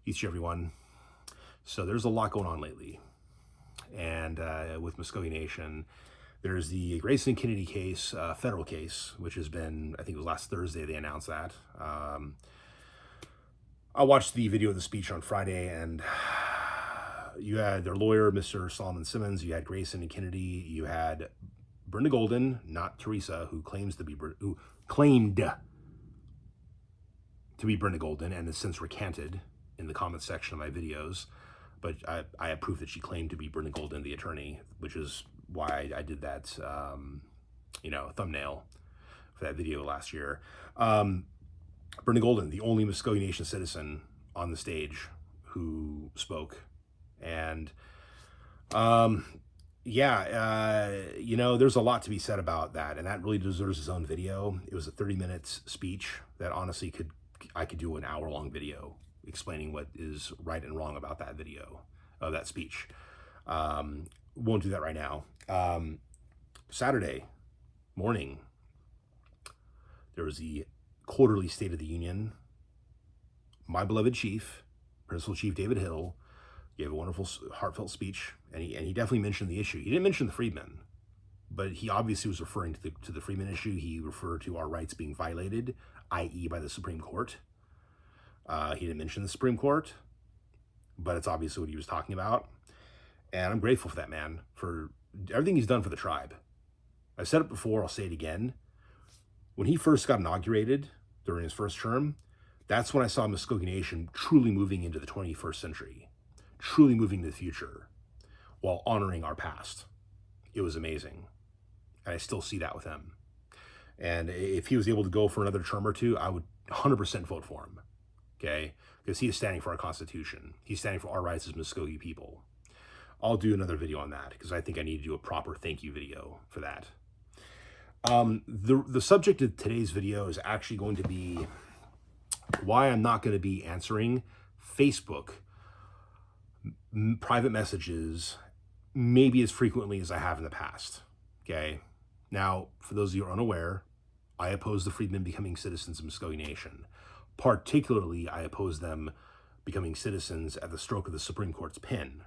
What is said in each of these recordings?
Each everyone. So there's a lot going on lately. And with Muscogee Nation, there's the Grayson Kennedy case, federal case, which has been, I think it was last Thursday they announced that. I watched the video of the speech on Friday, and you had their lawyer, Mr. Solomon Simmons, you had Grayson and Kennedy, you had Brenda Golden, not Teresa, who claimed to be Brenda Golden and has since recanted in the comments section of my videos. But I have proof that she claimed to be Brenda Golden, the attorney, which is why I did that, thumbnail for that video last year. Brenda Golden, the only Muscogee Nation citizen on the stage who spoke. And, there's a lot to be said about that. And that really deserves its own video. It was a 30-minute speech that honestly I could do an hour-long video explaining what is right and wrong about that video, that speech. Won't do that right now. Saturday morning, there was the quarterly State of the Union. My beloved chief, Principal Chief David Hill, gave a wonderful, heartfelt speech, and he definitely mentioned the issue. He didn't mention the freedmen, but he obviously was referring to the freedmen issue. He referred to our rights being violated, i.e. by the Supreme Court. He didn't mention the Supreme Court, but it's obviously what he was talking about. And I'm grateful for that man, for everything he's done for the tribe. I've said it before, I'll say it again. When he first got inaugurated during his first term, that's when I saw Muscogee Nation truly moving into the 21st century, truly moving to the future, while honoring our past. It was amazing. And I still see that with him. And if he was able to go for another term or two, I would 100% vote for him. Okay? Because he is standing for our Constitution. He's standing for our rights as Muscogee people. I'll do another video on that because I think I need to do a proper thank you video for that. The subject of today's video is actually going to be why I'm not going to be answering Facebook private messages maybe as frequently as I have in the past. Okay? Now, for those of you who are unaware, I oppose the freedmen becoming citizens of Muscogee Nation. Particularly, I oppose them becoming citizens at the stroke of the Supreme Court's pen.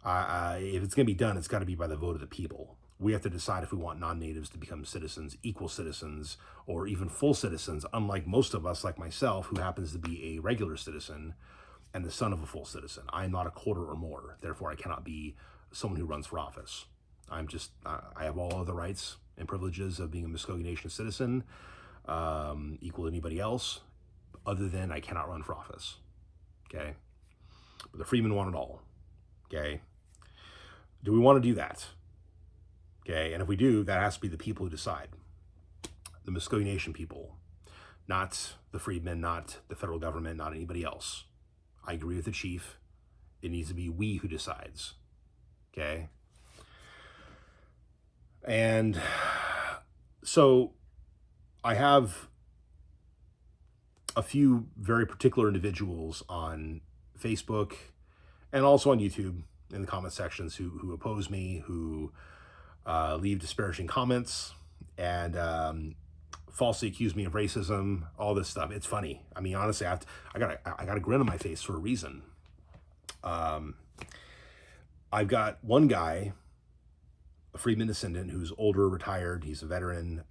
If it's going to be done, it's got to be by the vote of the people. We have to decide if we want non-natives to become citizens, equal citizens, or even full citizens, unlike most of us, like myself, who happens to be a regular citizen and the son of a full citizen. I am not a quarter or more. Therefore, I cannot be someone who runs for office. I have all other rights and privileges of being a Muscogee Nation citizen, equal to anybody else, other than I cannot run for office. Okay? But the freedmen want it all. Okay? Do we want to do that? Okay, and if we do, that has to be the people who decide. The Muscogee Nation people. Not the freedmen, not the federal government, not anybody else. I agree with the chief. It needs to be we who decides. Okay? And so I have a few very particular individuals on Facebook and also on YouTube in the comment sections who oppose me, who leave disparaging comments and falsely accuse me of racism, all this stuff. It's funny. I mean, honestly, I got a grin on my face for a reason. I've got one guy, a freedman descendant, who's older, retired. He's a veteran.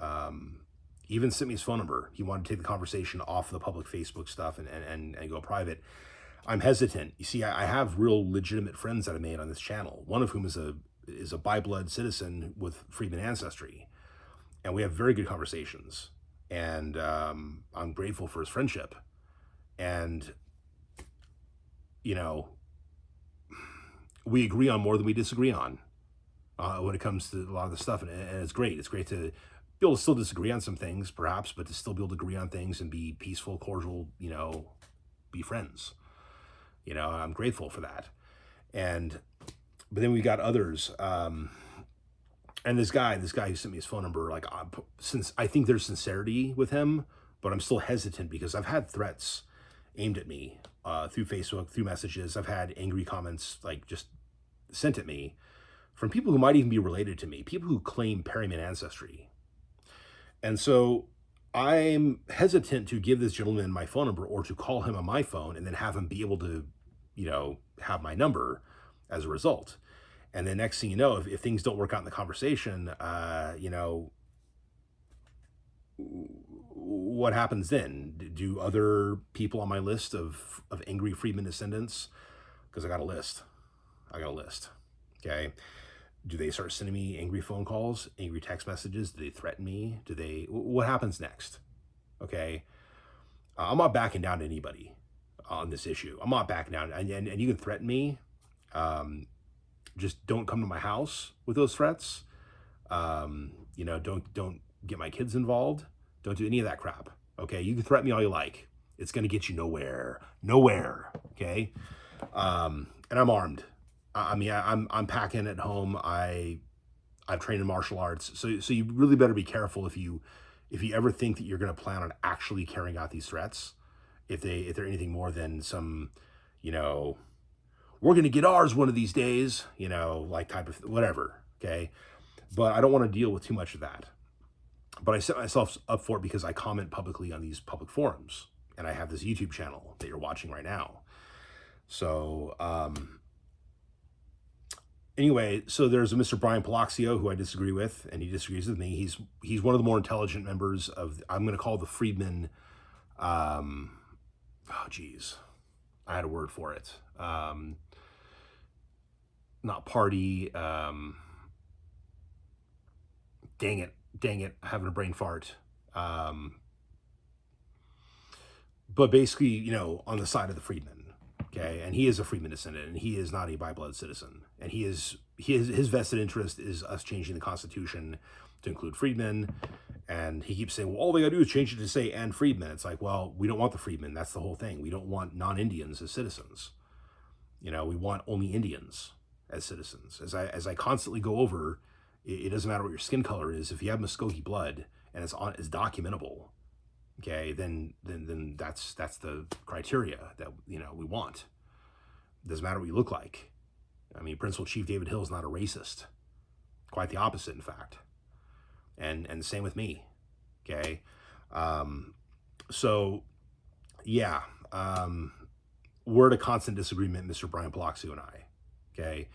Even sent me his phone number. He wanted to take the conversation off the public Facebook stuff and go private. I'm hesitant. You see, I have real legitimate friends that I made on this channel, one of whom is a by-blood citizen with freedman ancestry. And we have very good conversations. And I'm grateful for his friendship. And, we agree on more than we disagree on when it comes to a lot of the stuff. And it's great. It's great to be able to still disagree on some things, perhaps, but to still be able to agree on things and be peaceful, cordial, be friends. I'm grateful for that. But then we got others. And this guy who sent me his phone number, since I think there's sincerity with him, but I'm still hesitant because I've had threats aimed at me through Facebook, through messages. I've had angry comments just sent at me from people who might even be related to me, people who claim Perryman ancestry. And so I'm hesitant to give this gentleman my phone number or to call him on my phone and then have him be able to, have my number as a result. And then next thing you know, if things don't work out in the conversation, what happens then? Do other people on my list of angry freedmen descendants, because I got a list. Okay. Do they start sending me angry phone calls, angry text messages? Do they threaten me? What happens next? Okay. I'm not backing down to anybody on this issue. I'm not backing down. And you can threaten me. Just don't come to my house with those threats. Don't get my kids involved. Don't do any of that crap. Okay. You can threaten me all you like. It's going to get you nowhere. Okay. And I'm armed. I'm packing at home. I've trained in martial arts. So you really better be careful if you ever think that you're going to plan on actually carrying out these threats. If they're anything more than some, we're going to get ours one of these days, like type of whatever. Okay. But I don't want to deal with too much of that. But I set myself up for it because I comment publicly on these public forums, and I have this YouTube channel that you're watching right now. So, anyway, so there's a Mr. Brian Palacio who I disagree with, and he disagrees with me. He's one of the more intelligent members of, I'm going to call the Freedmen, I had a word for it. Not party, dang it, having a brain fart. But basically, on the side of the freedmen. Okay, and he is a freedman descendant, and he is not a by-blood citizen, and his vested interest is us changing the Constitution to include freedmen. And he keeps saying, well, all they gotta do is change it to say and freedmen. It's like, well, we don't want the freedmen. That's the whole thing. We don't want non-Indians as citizens. We want only Indians as citizens. As I constantly go over, it doesn't matter what your skin color is. If you have Muscogee blood and it's documentable, okay, then that's the criteria that we want. It doesn't matter what you look like. Principal Chief David Hill is not a racist. Quite the opposite, in fact. And same with me. Okay. So yeah, we're at a constant disagreement, Mr. Brian Palacio and I. Okay.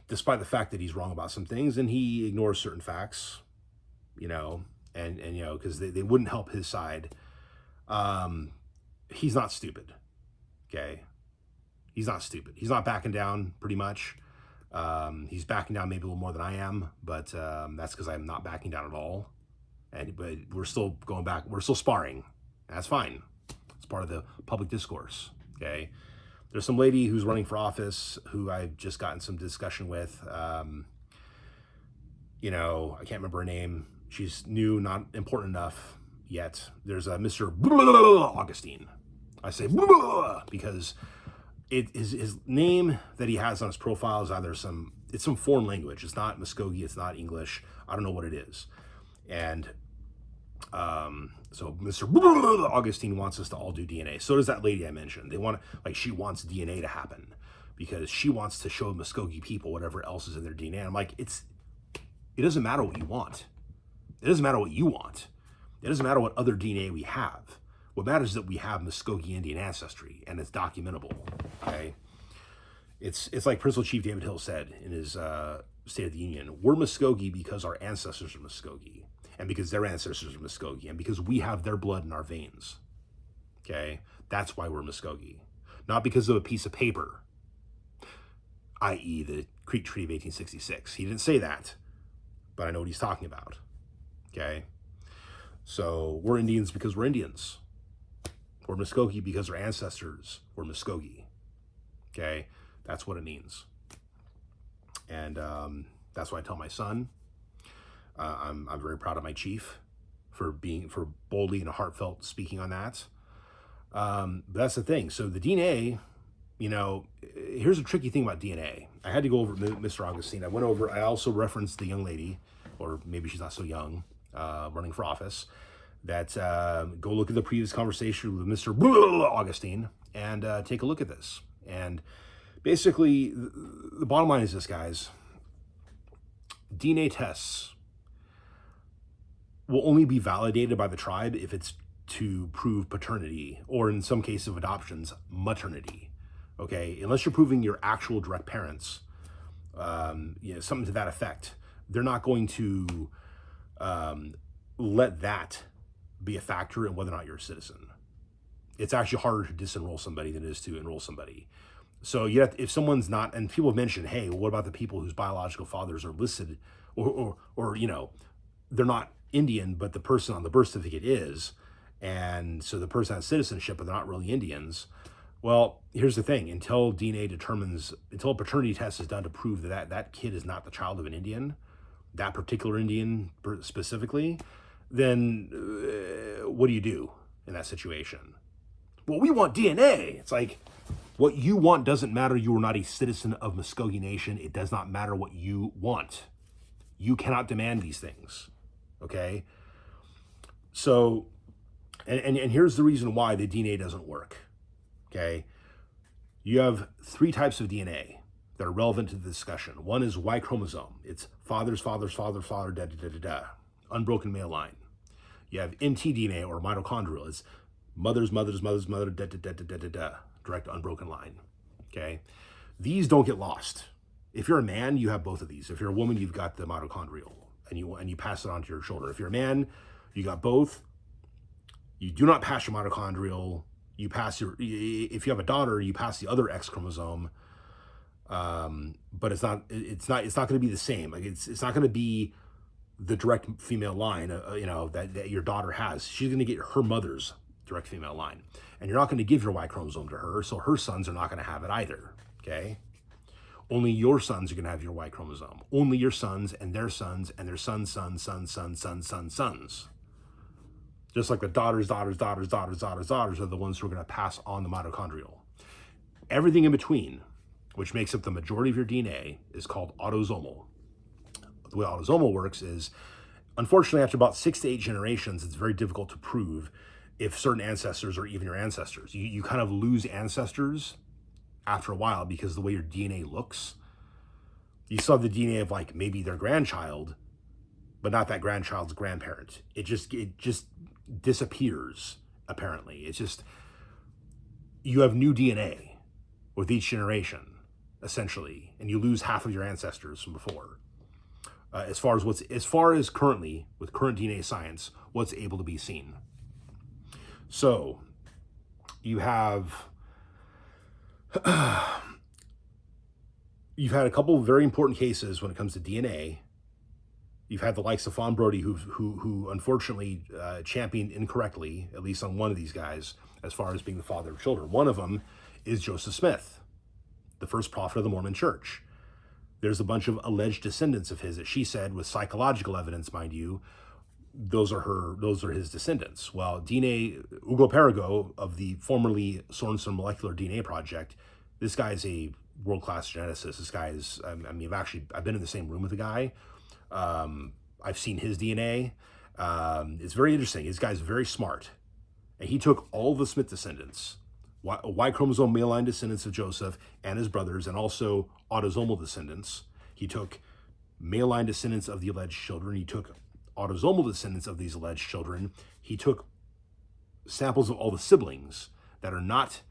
Despite the fact that he's wrong about some things and he ignores certain facts, and because they wouldn't help his side. He's not stupid. Okay. He's not stupid. He's not backing down pretty much. He's backing down maybe a little more than I am, but that's because I'm not backing down at all. But we're still going back. We're still sparring. That's fine. It's part of the public discourse. Okay. There's some lady who's running for office who I've just gotten some discussion with. I can't remember her name. She's new, not important enough yet. There's a Mr. Augustine. I say because his name that he has on his profile is either some foreign language. It's not Muscogee. It's not English. I don't know what it is. And so Mr. Augustine wants us to all do DNA. So does that lady I mentioned. She wants DNA to happen because she wants to show Muscogee people whatever else is in their DNA. I'm like, it doesn't matter what you want. It doesn't matter what you want. It doesn't matter what other DNA we have. What matters is that we have Muscogee Indian ancestry and it's documentable. Okay. It's like Principal Chief David Hill said in his State of the Union. We're Muscogee because our ancestors are Muscogee, and because their ancestors are Muscogee, and because we have their blood in our veins. Okay. That's why we're Muscogee. Not because of a piece of paper, i.e. the Creek Treaty of 1866. He didn't say that, but I know what he's talking about. Okay. So we're Indians because we're Indians. We're Muscogee because our ancestors were Muscogee. Okay. That's what it means. And that's what I tell my son. I'm very proud of my chief for boldly and heartfelt speaking on that. But that's the thing. So the DNA, here's a tricky thing about DNA. I had to go over Mr. Augustine. I also referenced the young lady, or maybe she's not so young, running for office, that go look at the previous conversation with Mr. Augustine and take a look at this. And basically, the bottom line is this, guys. DNA tests will only be validated by the tribe if it's to prove paternity, or in some cases of adoptions, maternity. Okay, unless you're proving your actual direct parents, something to that effect, they're not going to let that be a factor in whether or not you're a citizen. It's actually harder to disenroll somebody than it is to enroll somebody. So if someone's not, and people have mentioned, hey, what about the people whose biological fathers are listed, or they're not Indian, but the person on the birth certificate is, and so the person has citizenship, but they're not really Indians. Well, here's the thing: until a paternity test is done to prove that kid is not the child of an Indian, that particular Indian specifically, then what do you do in that situation? Well, we want DNA. It's like, what you want doesn't matter. You are not a citizen of Muscogee Nation. It does not matter what you want. You cannot demand these things, okay? So, and here's the reason why the DNA doesn't work, okay? You have 3 types of DNA that are relevant to the discussion. One is Y chromosome. It's father's father, unbroken male line. You have mtDNA, or mitochondrial. It's mother, direct unbroken line, okay? These don't get lost. If you're a man, you have both of these. If you're a woman, you've got the mitochondrial, and you pass it on to your children. If you're a man, you got both. You do not pass your mitochondrial. If you have a daughter, you pass the other X chromosome, but it's not going to be the same. Like it's not going to be the direct female line, that your daughter has. She's going to get her mother's direct female line, and you're not going to give your Y chromosome to her, so her sons are not going to have it either, okay? Only your sons are going to have your Y chromosome. Only your sons and their sons and their sons' sons. Just like the daughters are the ones who are going to pass on the mitochondrial. Everything in between, which makes up the majority of your DNA, is called autosomal. The way autosomal works is, unfortunately, after about 6 to 8 generations, it's very difficult to prove if certain ancestors are even your ancestors. You kind of lose ancestors after a while because of the way your DNA looks. You still have the DNA of like maybe their grandchild, but not that grandchild's grandparent. It just disappears, apparently. It's just, you have new DNA with each generation, essentially, and you lose half of your ancestors from before. As far as currently, with current DNA science, what's able to be seen. So, you've had a couple of very important cases when it comes to DNA. You've had the likes of Fawn Brody, who unfortunately championed incorrectly, at least on one of these guys, as far as being the father of children. One of them is Joseph Smith, the first prophet of the Mormon Church. There's a bunch of alleged descendants of his that she said, with psychological evidence, mind you, those are his descendants. Well, Ugo Perigo of the formerly Sorensen Molecular DNA Project, this guy is a world-class geneticist. This guy is, I've been in the same room with the guy. I've seen his DNA. It's very interesting. This guy's very smart. And he took all the Smith descendants, Y chromosome male line descendants of Joseph and his brothers, and also autosomal descendants. He took male line descendants of the alleged children. He took autosomal descendants of these alleged children. He took samples of all the siblings that are not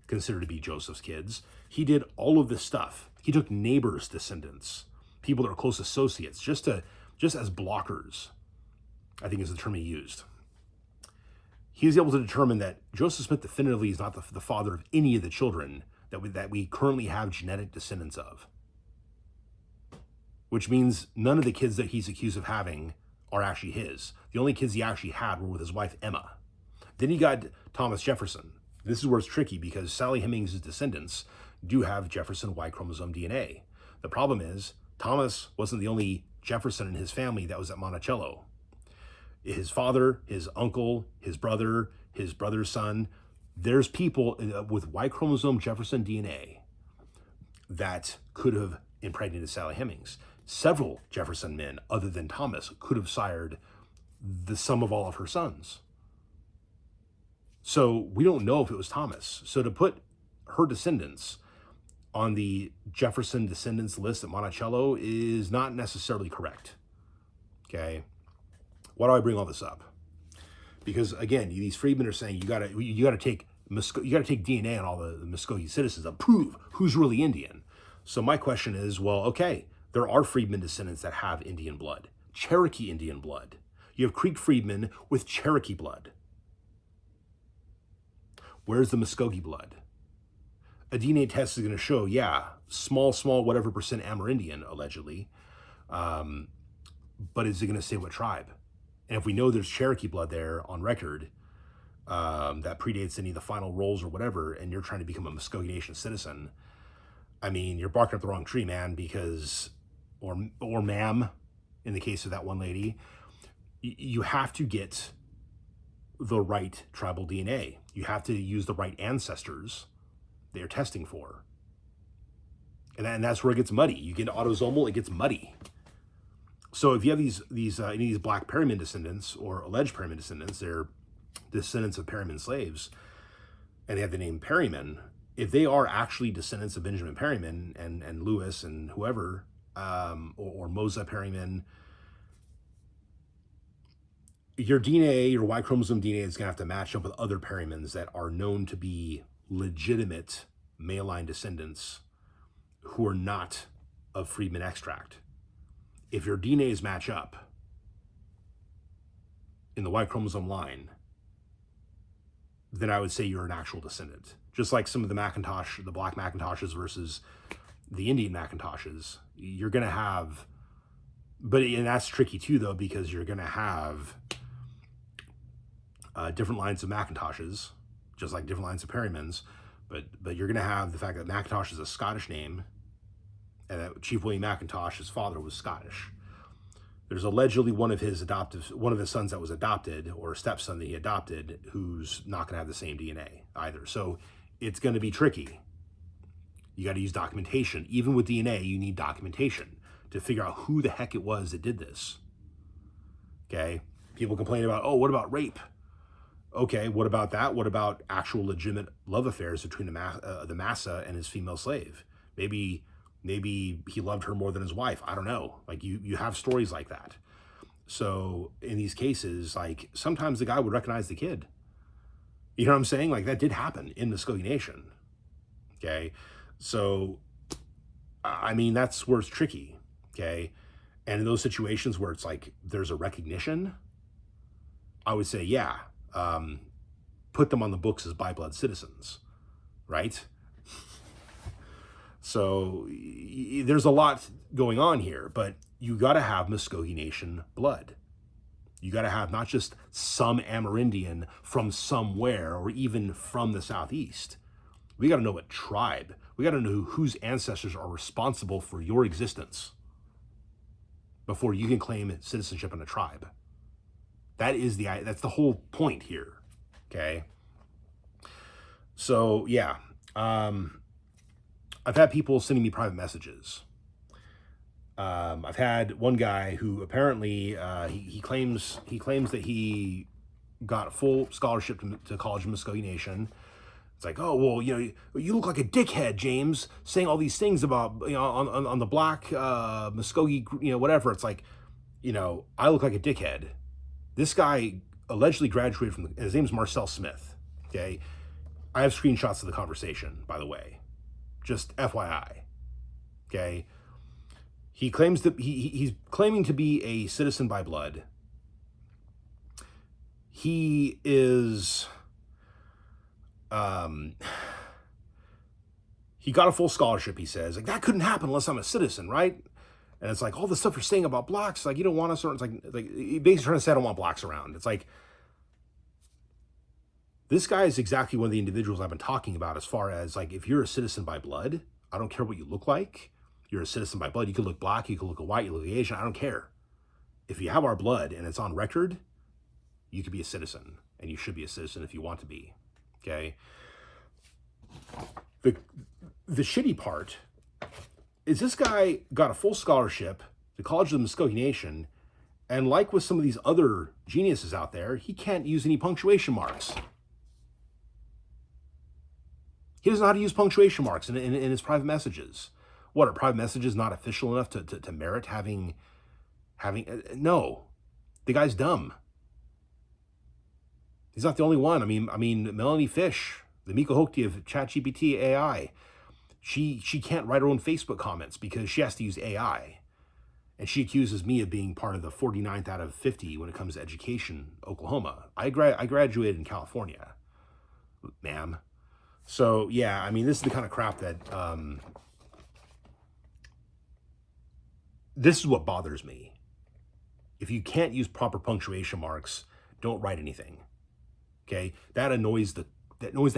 considered to be Joseph's kids. He did all of this stuff. He took neighbors' descendants, people that are close associates, just as blockers, I think is the term he used. He was able to determine that Joseph Smith definitively is not the father of any of the children that we currently have genetic descendants of. Which means none of the kids that he's accused of having are actually his. The only kids he actually had were with his wife, Emma. Then he got Thomas Jefferson. This is where it's tricky, because Sally Hemings' descendants do have Jefferson Y chromosome DNA. The problem is, Thomas wasn't the only Jefferson in his family that was at Monticello. His father, his uncle, his brother's son, there's people with Y chromosome Jefferson DNA that could have impregnated Sally Hemings. Several Jefferson men, other than Thomas, could have sired the sum of all of her sons. So we don't know if it was Thomas. So to put her descendants on the Jefferson descendants list at Monticello is not necessarily correct. Okay. Why do I bring all this up? Because again, these freedmen are saying you gotta take DNA on all the Muscogee citizens to prove who's really Indian. So my question is, well, okay, there are freedmen descendants that have Indian blood, Cherokee Indian blood. You have Creek freedmen with Cherokee blood. Where's the Muscogee blood? A DNA test is going to show, yeah, small, whatever percent Amerindian, allegedly. But is it going to say what tribe? And if we know there's Cherokee blood there on record, that predates any of the final rolls or whatever, and you're trying to become a Muscogee Nation citizen, I mean, you're barking up the wrong tree, man, because, or ma'am, in the case of that one lady, you have to get the right tribal DNA. You have to use the right ancestors they're testing for. And that's where it gets muddy. You get autosomal, it gets muddy. So if you have these black Perryman descendants or alleged Perryman descendants, they're descendants of Perryman slaves, and they have the name Perryman. If they are actually descendants of Benjamin Perryman and Lewis and whoever, or Mosa Perryman, your DNA, your Y chromosome DNA is going to have to match up with other Perrymans that are known to be legitimate male line descendants who are not of freedman extract. If your DNAs match up in the Y chromosome line, then I would say you're an actual descendant. Just like some of the black Macintoshes versus the Indian Macintoshes, you're going to have, and that's tricky too, though, because you're going to have different lines of Macintoshes, just like different lines of Perrymans, but you're going to have the fact that Macintosh is a Scottish name, and that Chief William Macintosh, his father, was Scottish. There's allegedly one of his sons that was adopted, or a stepson that he adopted, who's not going to have the same DNA either. So it's going to be tricky. You got to use documentation. Even with DNA, you need documentation to figure out who the heck it was that did this. Okay? People complain about, oh, what about rape? Okay, what about that? What about actual legitimate love affairs between the massa and his female slave? Maybe he loved her more than his wife. I don't know. Like, you have stories like that. So in these cases, like, sometimes the guy would recognize the kid. You know what I'm saying? Like, that did happen in Muscogee Nation. Okay? So, I mean, that's where it's tricky. Okay? And in those situations where it's like there's a recognition, I would say, yeah, put them on the books as by-blood citizens, right? So there's a lot going on here, but you got to have Muscogee Nation blood. You got to have not just some Amerindian from somewhere or even from the Southeast. We got to know what tribe. We got to know whose ancestors are responsible for your existence before you can claim citizenship in a tribe. That's the whole point here. Okay. So yeah, I've had people sending me private messages. I've had one guy who apparently he claims that he got a full scholarship to college in Muscogee Nation. It's like, oh, well, you look like a dickhead, James, saying all these things about, on the black Muscogee, whatever. It's like, I look like a dickhead. This guy allegedly graduated from, his name's Marcel Smith. Okay, I have screenshots of the conversation, by the way. Just FYI. Okay, he claims that he's claiming to be a citizen by blood. He is. He got a full scholarship, he says. Like, that couldn't happen unless I'm a citizen, right? And it's like, all the stuff you're saying about blacks, like, you don't want us around. It's like basically trying to say I don't want blacks around. It's like, this guy is exactly one of the individuals I've been talking about as far as, like, if you're a citizen by blood, I don't care what you look like. You're a citizen by blood. You could look black, you could look white, you look Asian, I don't care. If you have our blood and it's on record, you could be a citizen, and you should be a citizen if you want to be, okay? The shitty part is this guy got a full scholarship to College of the Muscogee Nation, and like with some of these other geniuses out there, he can't use any punctuation marks. He doesn't know how to use punctuation marks in his private messages. What, are private messages not official enough to merit having no. The guy's dumb. He's not the only one. I mean, Melanie Fish, the Miko Hochti of ChatGPT AI, she can't write her own Facebook comments because she has to use AI. And she accuses me of being part of the 49th out of 50 when it comes to education, Oklahoma. I graduated in California, ma'am. So, yeah, I mean, this is the kind of crap that, this is what bothers me. If you can't use proper punctuation marks, don't write anything. Okay? That annoys the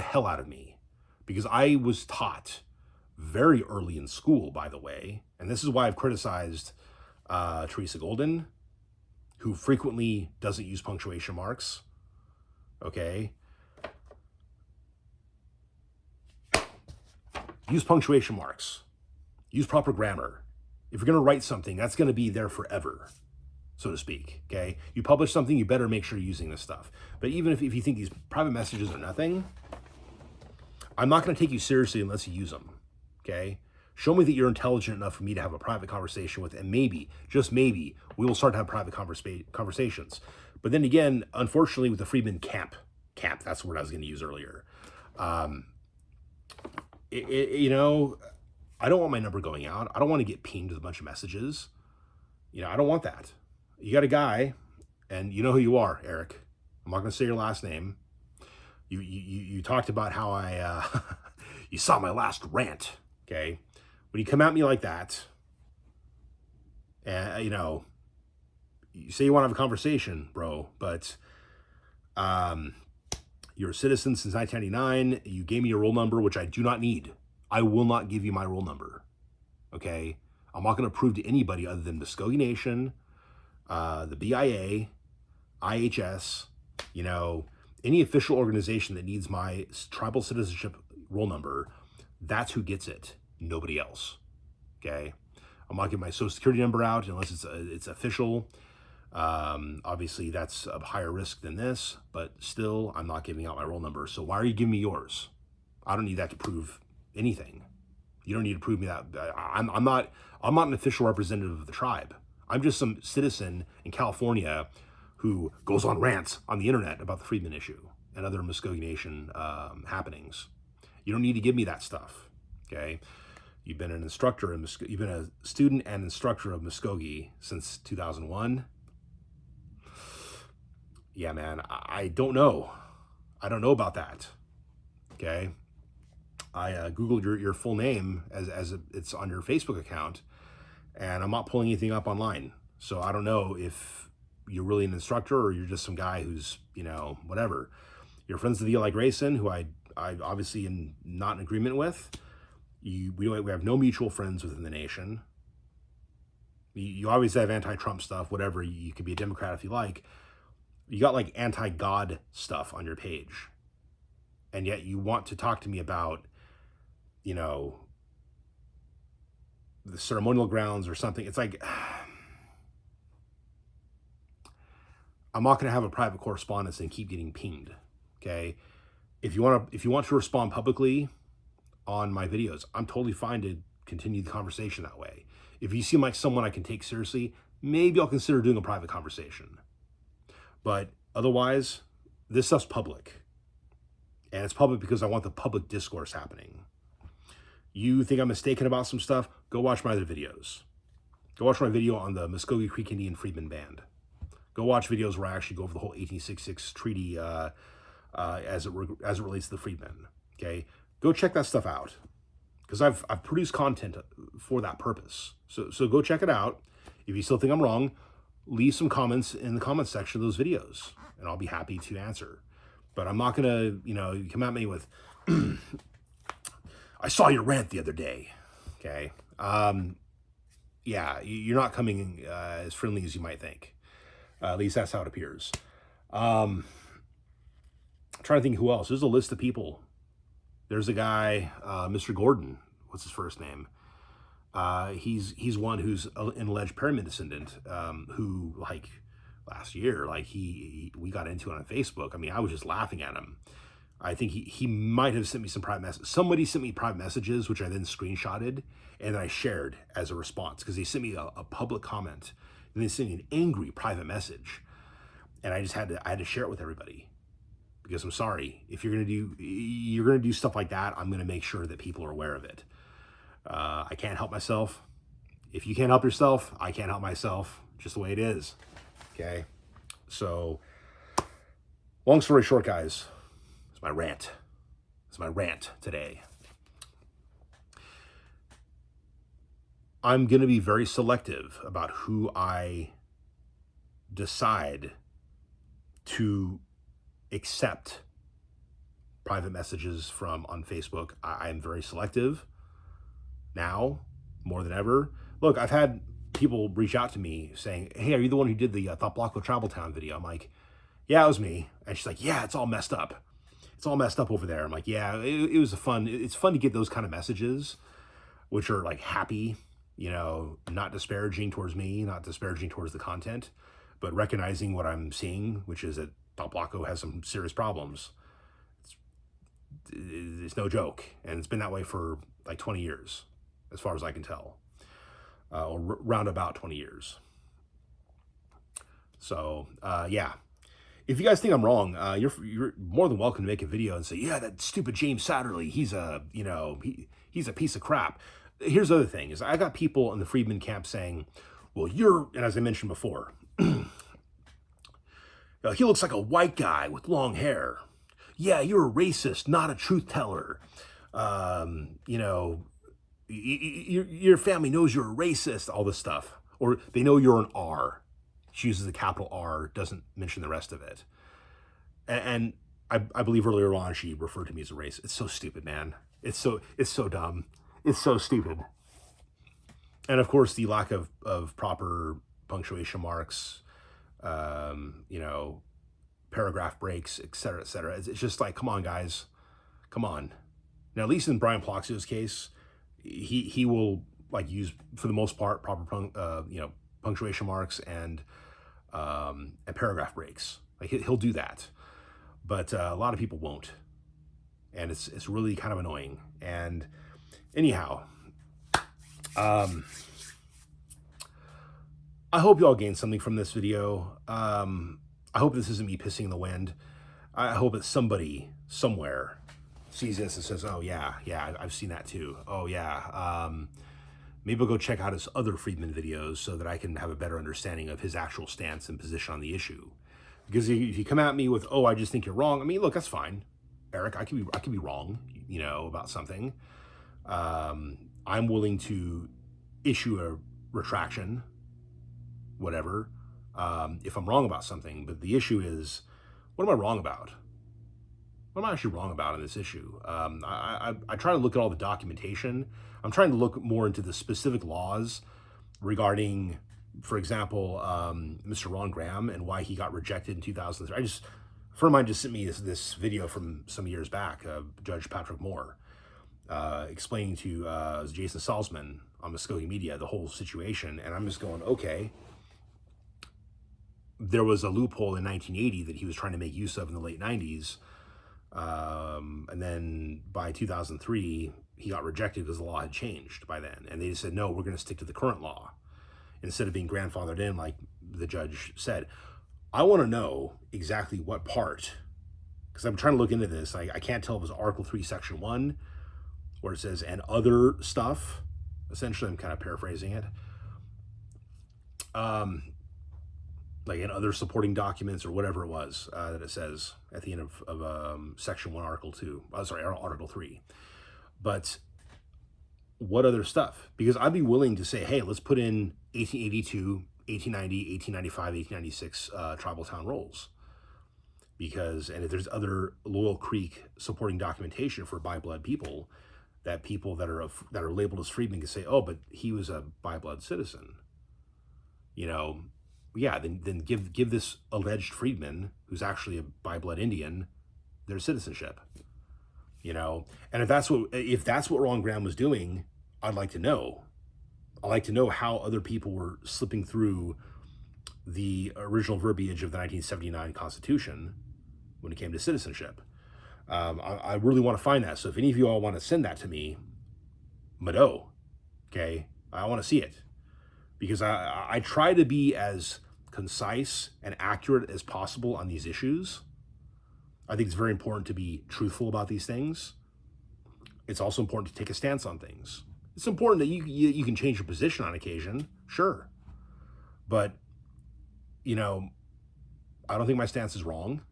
hell out of me, because I was taught very early in school, by the way, and this is why I've criticized Teresa Golden, who frequently doesn't use punctuation marks. Okay? Use punctuation marks. Use proper grammar. If you're going to write something, that's going to be there forever, so to speak, okay? You publish something, you better make sure you're using this stuff. But even if you think these private messages are nothing, I'm not going to take you seriously unless you use them, okay? Show me that you're intelligent enough for me to have a private conversation with, and maybe, just maybe, we will start to have private conversations. But then again, unfortunately, with the Friedman camp, that's the word I was going to use earlier. You know, I don't want my number going out. I don't want to get pinged with a bunch of messages. You know, I don't want that. You got a guy, and you know who you are, Eric. I'm not going to say your last name. You talked about how I, you saw my last rant, okay? When you come at me like that, and, you know, you say you want to have a conversation, bro, but you're a citizen since 1999. You gave me your roll number, which I do not need. I will not give you my roll number, okay? I'm not going to prove to anybody other than Muscogee Nation, the BIA, IHS, you know, any official organization that needs my tribal citizenship roll number, that's who gets it, nobody else, okay? I'm not giving my social security number out unless it's official. Obviously, that's a higher risk than this, but still, I'm not giving out my roll number. So why are you giving me yours? I don't need that to prove anything. You don't need to prove me that. I'm not an official representative of the tribe. I'm just some citizen in California who goes on rants on the internet about the Friedman issue and other Muscogee Nation happenings. You don't need to give me that stuff, okay? You've been an instructor in you've been a student and instructor of Muscogee since 2001. Yeah, man, I don't know. I don't know about that, okay? I Googled your full name as it's on your Facebook account, and I'm not pulling anything up online. So I don't know if you're really an instructor or you're just some guy who's, you know, whatever. You're friends with Eli Grayson, who I obviously am not in agreement with. We have no mutual friends within the nation. You obviously have anti-Trump stuff, whatever. You could be a Democrat if you like. You got like anti-God stuff on your page. And yet you want to talk to me about, you know, the ceremonial grounds or something. It's like, I'm not going to have a private correspondence and keep getting pinged, okay? If you want to respond publicly on my videos, I'm totally fine to continue the conversation that way. If you seem like someone I can take seriously, maybe I'll consider doing a private conversation. But otherwise, this stuff's public. And it's public because I want the public discourse happening. You think I'm mistaken about some stuff? Go watch my other videos. Go watch my video on the Muscogee Creek Indian Freedmen Band. Go watch videos where I actually go over the whole 1866 treaty as it relates to the freedmen. Okay, go check that stuff out, because I've produced content for that purpose. So go check it out. If you still think I'm wrong, leave some comments in the comments section of those videos, and I'll be happy to answer. But I'm not gonna, you know, you come at me with, I saw your rant the other day. Okay, yeah, you're not coming as friendly as you might think. At least that's how it appears. I'm trying to think who else. There's a list of people. There's a guy, Mr. Gordon. What's his first name? He's one who's an alleged Perryman descendant, who, like, last year, like, we got into it on Facebook. I mean, I was just laughing at him. I think he might have sent me some private messages. Somebody sent me private messages, which I then screenshotted, and I shared as a response, because they sent me a public comment, and they sent me an angry private message And I had to share it with everybody, because I'm sorry, if you're gonna do stuff like that, I'm gonna make sure that people are aware of it. I can't help myself. If you can't help yourself, I can't help myself. Just the way it is. Okay. So, long story short, guys, it's my rant. It's my rant today. I'm going to be very selective about who I decide to accept private messages from on Facebook. I'm very selective now, more than ever. Look, I've had people reach out to me saying, hey, are you the one who did the Thought Block with Travel Town video? I'm like, yeah, it was me. And she's like, yeah, it's all messed up. It's all messed up over there. I'm like, yeah, it was it's fun to get those kind of messages, which are like happy, you know, not disparaging towards me, not disparaging towards the content, but recognizing what I'm seeing, which is that Thought Blocko has some serious problems. It's no joke. And it's been that way for like 20 years, as far as I can tell, or round about 20 years. So, yeah. If you guys think I'm wrong, you're more than welcome to make a video and say, yeah, that stupid James Satterley, he's a piece of crap. Here's the other thing, is I got people in the Friedman camp saying, well, and as I mentioned before, he looks like a white guy with long hair. Yeah, you're a racist, not a truth teller. Your family knows you're a racist, all this stuff. Or they know you're an R. She uses a capital R, doesn't mention the rest of it. And I believe earlier on she referred to me as a racist. It's so stupid, man. It's so dumb. It's so stupid. And of course, the lack of proper punctuation marks, paragraph breaks, et cetera, et cetera. It's just like, come on, guys. Come on. Now, at least in Brian Ploxio's case, he will like use, for the most part, proper punctuation marks and paragraph breaks. Like he'll do that, but a lot of people won't, and it's really kind of annoying. And anyhow, I hope you all gained something from this video. I hope this isn't me pissing in the wind. I hope that somebody somewhere sees this and says, oh yeah, I've seen that too. Oh yeah. Maybe I'll go check out his other Friedman videos so that I can have a better understanding of his actual stance and position on the issue. Because if you come at me with, oh, I just think you're wrong. I mean, look, that's fine, Eric. I can be wrong, about something. I'm willing to issue a retraction, whatever, if I'm wrong about something. But the issue is, what am I wrong about? What am I actually wrong about in this issue? I try to look at all the documentation. I'm trying to look more into the specific laws regarding, for example, Mr. Ron Graham and why he got rejected in 2003. A friend of mine just sent me this video from some years back, Judge Patrick Moore, explaining to Jason Salzman on Muscogee Media the whole situation. And I'm just going, okay, there was a loophole in 1980 that he was trying to make use of in the late 90s. And then by 2003, he got rejected because the law had changed by then. And they just said, no, we're going to stick to the current law instead of being grandfathered in, like the judge said. I want to know exactly what part, because I'm trying to look into this. I can't tell if it was Article 3, Section 1, where it says, and other stuff. Essentially, I'm kind of paraphrasing it. Like in other supporting documents or whatever it was that it says at the end of Section 1, Article 2. Article 3. But what other stuff? Because I'd be willing to say, hey, let's put in 1882, 1890, 1895, 1896 tribal town rolls. And if there's other Loyal Creek supporting documentation for by-blood people, that are labeled as freedmen can say, oh, but he was a by-blood citizen. Yeah, then give this alleged freedman, who's actually a by-blood Indian, their citizenship. And if that's what Ron Graham was doing, I'd like to know. I'd like to know how other people were slipping through the original verbiage of the 1979 Constitution when it came to citizenship. I really want to find that. So if any of you all want to send that to me, Mado, okay, I want to see it. Because I try to be as concise and accurate as possible on these issues. I think it's very important to be truthful about these things. It's also important to take a stance on things. It's important that you can change your position on occasion, sure. But, you know, I don't think my stance is wrong.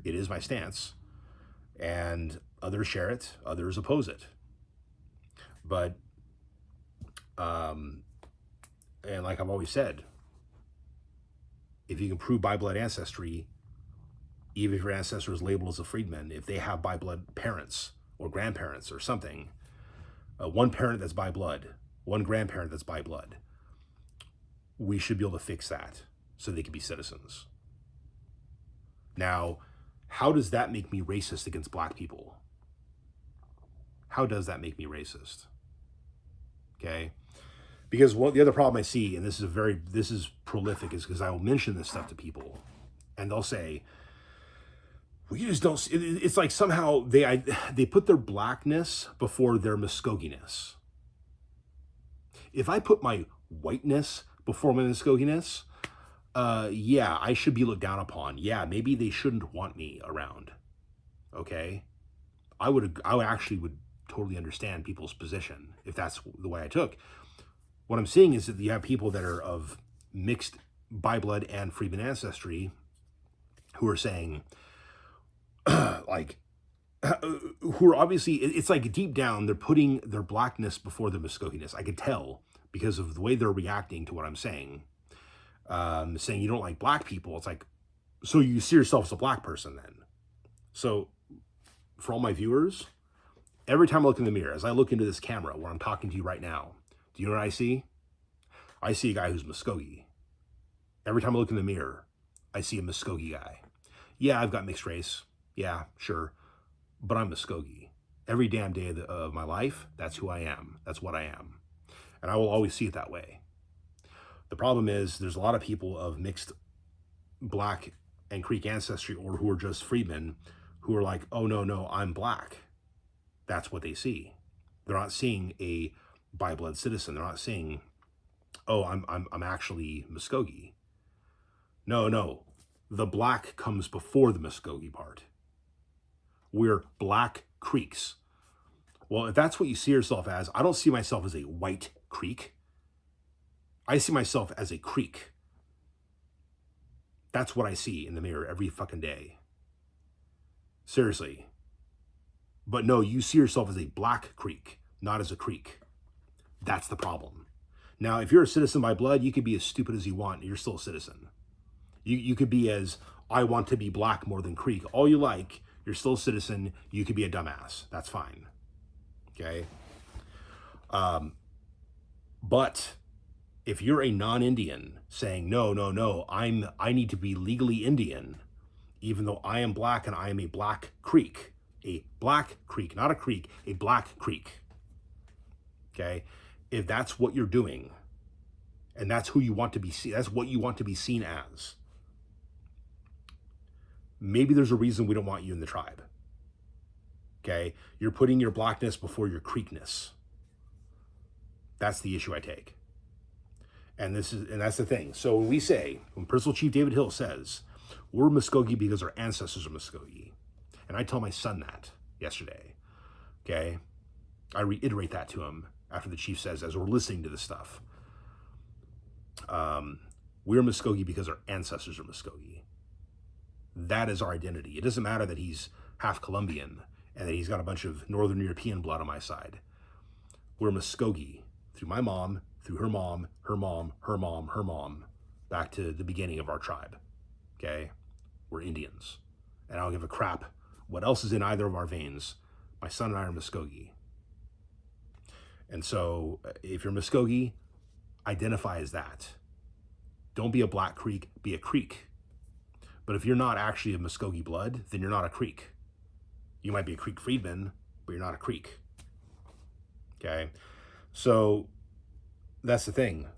It is my stance. And others share it, others oppose it. But, and like I've always said, if you can prove by blood ancestry, even if your ancestor is labeled as a freedman, if they have by blood parents or grandparents or something, one parent that's by blood, one grandparent that's by blood, we should be able to fix that so they can be citizens. Now, how does that make me racist against black people? How does that make me racist? Okay? Because the other problem I see, and this is prolific, is because I will mention this stuff to people, and they'll say, well, you just don't. It's like somehow they put their blackness before their Muscoginess. If I put my whiteness before my Muscoginess, yeah, I should be looked down upon. Yeah, maybe they shouldn't want me around. Okay, I actually would totally understand people's position if that's the way I took. What I'm seeing is that you have people that are of mixed by blood and freedman ancestry who are saying, like, who are obviously, it's like deep down, they're putting their blackness before their Muscoginess. I could tell because of the way they're reacting to what I'm saying. Saying you don't like black people. It's like, so you see yourself as a black person then. So for all my viewers, every time I look in the mirror, as I look into this camera where I'm talking to you right now, do you know what I see? I see a guy who's Muscogee. Every time I look in the mirror, I see a Muscogee guy. Yeah, I've got mixed race. Yeah, sure. But I'm Muscogee. Every damn day of my life, that's who I am. That's what I am. And I will always see it that way. The problem is there's a lot of people of mixed black and Creek ancestry or who are just freedmen who are like, oh, no, I'm black. That's what they see. They're not seeing a by blood citizen. They're not seeing, oh, I'm actually Muscogee. No. The black comes before the Muscogee part. We're Black Creeks. Well, if that's what you see yourself as, I don't see myself as a white Creek. I see myself as a Creek. That's what I see in the mirror every fucking day. Seriously. But no, you see yourself as a Black Creek, not as a Creek. That's the problem. Now, if you're a citizen by blood, you could be as stupid as you want, and you're still a citizen. You could be as, I want to be black more than Creek. All you like, you're still a citizen, you could be a dumbass. That's fine. Okay? But if you're a non-Indian saying, no, I need to be legally Indian, even though I am black and I am a Black Creek, not a creek, a Black Creek. Okay? If that's what you're doing, and that's who you want to be seen, that's what you want to be seen as, maybe there's a reason we don't want you in the tribe. Okay? You're putting your blackness before your Creekness. That's the issue I take. And that's the thing. So when Principal Chief David Hill says, we're Muscogee because our ancestors are Muscogee, and I tell my son that yesterday, okay? I reiterate that to him after the chief says, as we're listening to this stuff, we're Muscogee because our ancestors are Muscogee. That is our identity. It doesn't matter that he's half Colombian and that he's got a bunch of Northern European blood on my side. We're Muscogee through my mom, through her mom, her mom, her mom, her mom, back to the beginning of our tribe. Okay? We're Indians. And I don't give a crap what else is in either of our veins. My son and I are Muscogee. And so if you're Muscogee, identify as that. Don't be a Black Creek, be a Creek. But if you're not actually of Muscogee blood, then you're not a Creek. You might be a Creek freedman, but you're not a Creek. Okay? So that's the thing.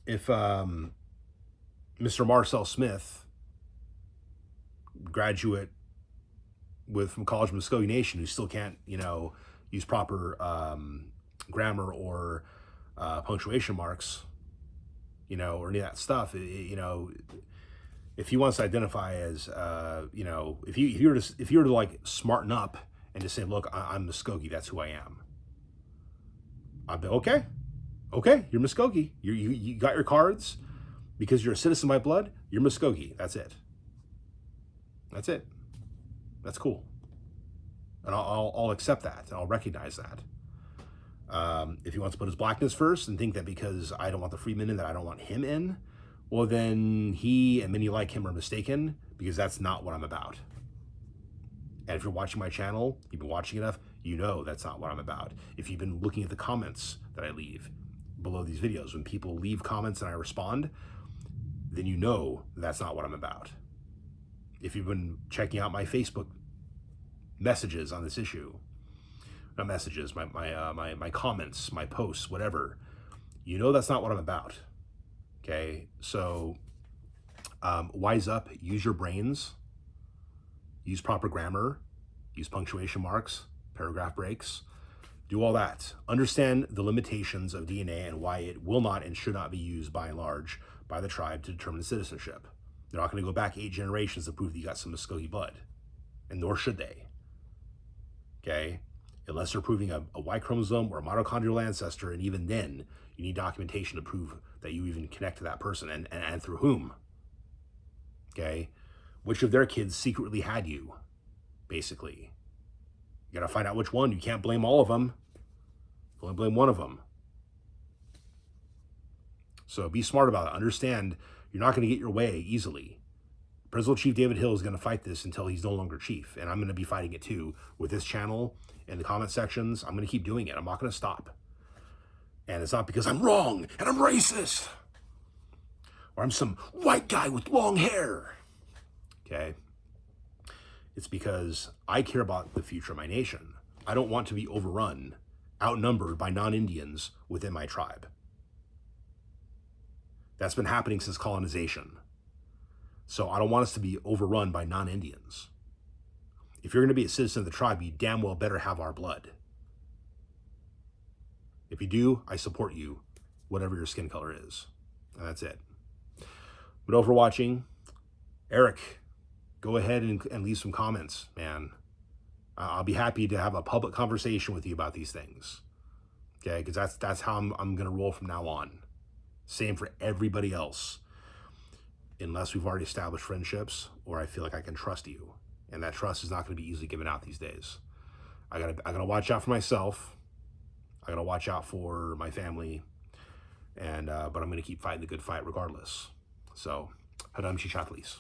If Mr. Marcel Smith, graduate from College of Muscogee Nation, who still can't, use proper grammar or punctuation marks, you know, or any of that stuff, you know, if he wants to identify as, you know, if you were to like smarten up and just say, look, I'm Muscogee, that's who I am. I'd be okay, you're Muscogee. You got your cards because you're a citizen by blood. You're Muscogee. That's it. That's it. That's cool. And I'll accept that. And I'll recognize that. If he wants to put his blackness first and think that because I don't want the freedmen in, that I don't want him in, well, then he and many like him are mistaken, because that's not what I'm about. And if you're watching my channel, you've been watching enough, you know that's not what I'm about. If you've been looking at the comments that I leave below these videos, when people leave comments and I respond, then you know that's not what I'm about. If you've been checking out my Facebook messages on this issue, not messages, my comments, my posts, whatever, you know that's not what I'm about. Okay, so wise up, use your brains, use proper grammar, use punctuation marks, paragraph breaks, do all that. Understand the limitations of DNA and why it will not and should not be used by and large by the tribe to determine citizenship. They're not going to go back 8 generations to prove that you got some Muscogee blood, and nor should they. Okay, unless they're proving a Y chromosome or a mitochondrial ancestor, and even then, you need documentation to prove that you even connect to that person, and through whom. Okay, which of their kids secretly had you, basically. You got to find out which one. You can't blame all of them. You only blame one of them. So be smart about it. Understand you're not going to get your way easily. Principal Chief David Hill is going to fight this until he's no longer chief. And I'm going to be fighting it too with this channel in the comment sections. I'm going to keep doing it. I'm not going to stop. And it's not because I'm wrong and I'm racist, or I'm some white guy with long hair. Okay? It's because I care about the future of my nation. I don't want to be overrun, outnumbered by non-Indians within my tribe. That's been happening since colonization. So I don't want us to be overrun by non-Indians. If you're going to be a citizen of the tribe, you damn well better have our blood. If you do, I support you, whatever your skin color is. And that's it. But over watching, Eric, go ahead and leave some comments, man. I'll be happy to have a public conversation with you about these things. Okay, because that's how I'm going to roll from now on. Same for everybody else. Unless we've already established friendships, or I feel like I can trust you. And that trust is not going to be easily given out these days. I gotta watch out for myself. I gotta watch out for my family, and but I'm gonna keep fighting the good fight regardless. So, Hadam Chichatlis.